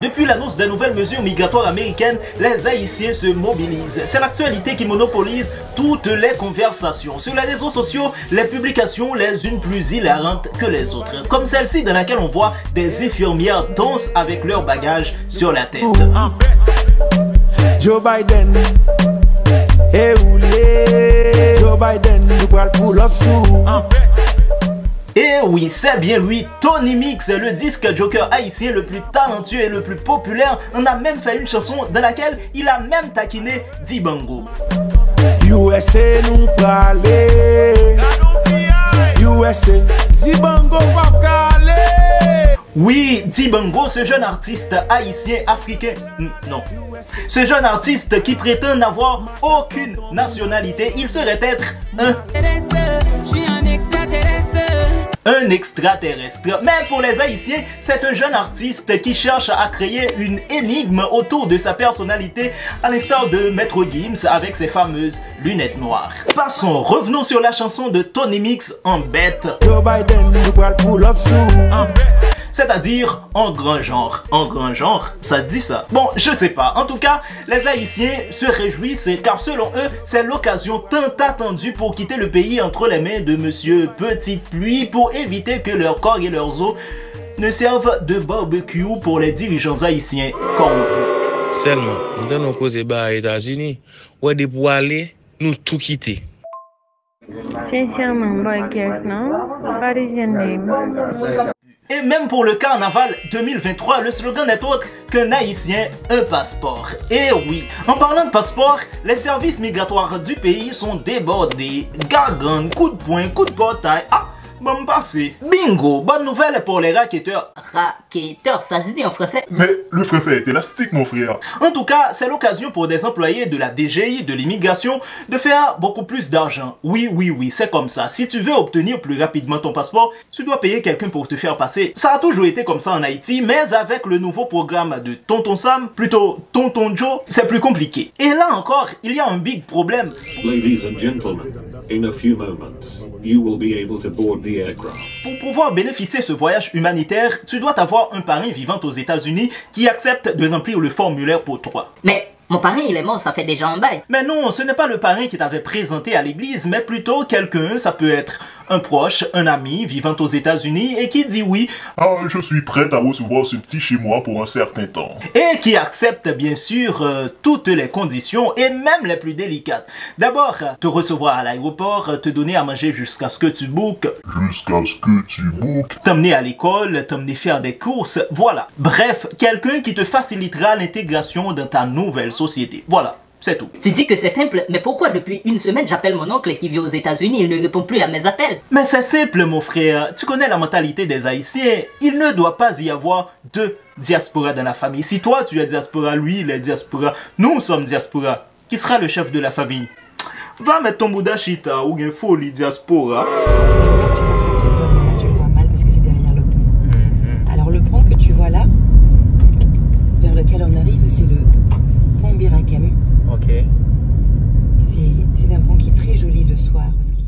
Depuis l'annonce des nouvelles mesures migratoires américaines, les Haïtiens se mobilisent. C'est l'actualité qui monopolise toutes les conversations. Sur les réseaux sociaux, les publications les unes plus hilarantes que les autres. Comme celle-ci dans laquelle on voit des infirmières dansent avec leurs bagages sur la tête. Joe Biden, hey Joe Biden, you will pull up soon. Et oui, c'est bien lui, Tony Mix, le disque joker haïtien le plus talentueux et le plus populaire. On a même fait une chanson dans laquelle il a même taquiné Dibango. USA nous parle, USA, Dibango va caler. Oui, Dibango, ce jeune artiste haïtien africain, non, ce jeune artiste qui prétend n'avoir aucune nationalité, il serait être un extraterrestre. Mais pour les Haïtiens, c'est un jeune artiste qui cherche à créer une énigme autour de sa personnalité, à l'instar de Maître Gims avec ses fameuses lunettes noires. Passons, revenons sur la chanson de Tony Mix en bête. Joe Biden, you will pull up soon. C'est-à-dire en grand genre. En grand genre, ça dit ça. Bon, je sais pas. En tout cas, les Haïtiens se réjouissent car selon eux, c'est l'occasion tant attendue pour quitter le pays entre les mains de Monsieur Petite Pluie pour éviter que leur corps et leurs os ne servent de barbecue pour les dirigeants haïtiens corrompus. Seulement, nous avons causé aux États-Unis, où est pour aller, nous tout quitter. Sincèrement, boy, guess, non? What is your name? Et même pour le carnaval 2023, le slogan n'est autre qu'un Haïtien, un passeport. Et oui, en parlant de passeport, les services migratoires du pays sont débordés. Gargane, coup de poing, coup de portail. Ah, bon passé. Bingo, bonne nouvelle pour les raquetteurs. Raquetteurs, ça se dit en français. Mais le français est élastique, mon frère. En tout cas, c'est l'occasion pour des employés de la DGI, de l'immigration, de faire beaucoup plus d'argent. Oui, c'est comme ça. Si tu veux obtenir plus rapidement ton passeport, tu dois payer quelqu'un pour te faire passer. Ça a toujours été comme ça en Haïti, mais avec le nouveau programme de Tonton Sam, plutôt Tonton Joe, c'est plus compliqué. Et là encore, il y a un big problème. Ladies and gentlemen, in a few moments, you will be able to board the aircraft. Pour pouvoir bénéficier de ce voyage humanitaire, tu dois avoir un parrain vivant aux États-Unis qui accepte de remplir le formulaire pour toi. Mais mon parrain, il est mort, ça fait déjà un bail. Mais non, ce n'est pas le parrain qui t'avait présenté à l'église, mais plutôt quelqu'un, ça peut être un proche, un ami vivant aux États-Unis et qui dit oui. Ah, je suis prêt à recevoir ce petit chez moi pour un certain temps. Et qui accepte bien sûr toutes les conditions et même les plus délicates. D'abord, te recevoir à l'aéroport, te donner à manger jusqu'à ce que tu bookes. T'emmener à l'école, t'emmener faire des courses, voilà. Bref, quelqu'un qui te facilitera l'intégration dans ta nouvelle société. Voilà. C'est tout. Tu dis que c'est simple, mais pourquoi depuis une semaine j'appelle mon oncle qui vit aux États-Unis, il ne répond plus à mes appels? Mais c'est simple mon frère, tu connais la mentalité des Haïtiens, il ne doit pas y avoir deux diasporas dans la famille. Si toi tu es diaspora, lui il est diaspora, nous sommes diaspora, qui sera le chef de la famille? Va mettre ton Bouddha Chita ou une folie diaspora. Tu le vois mal parce que c'est derrière le pont. Alors le pont que tu vois là, vers lequel on arrive, c'est le pont Biracamu. Ok. C'est un pont qui est très joli le soir parce qu'il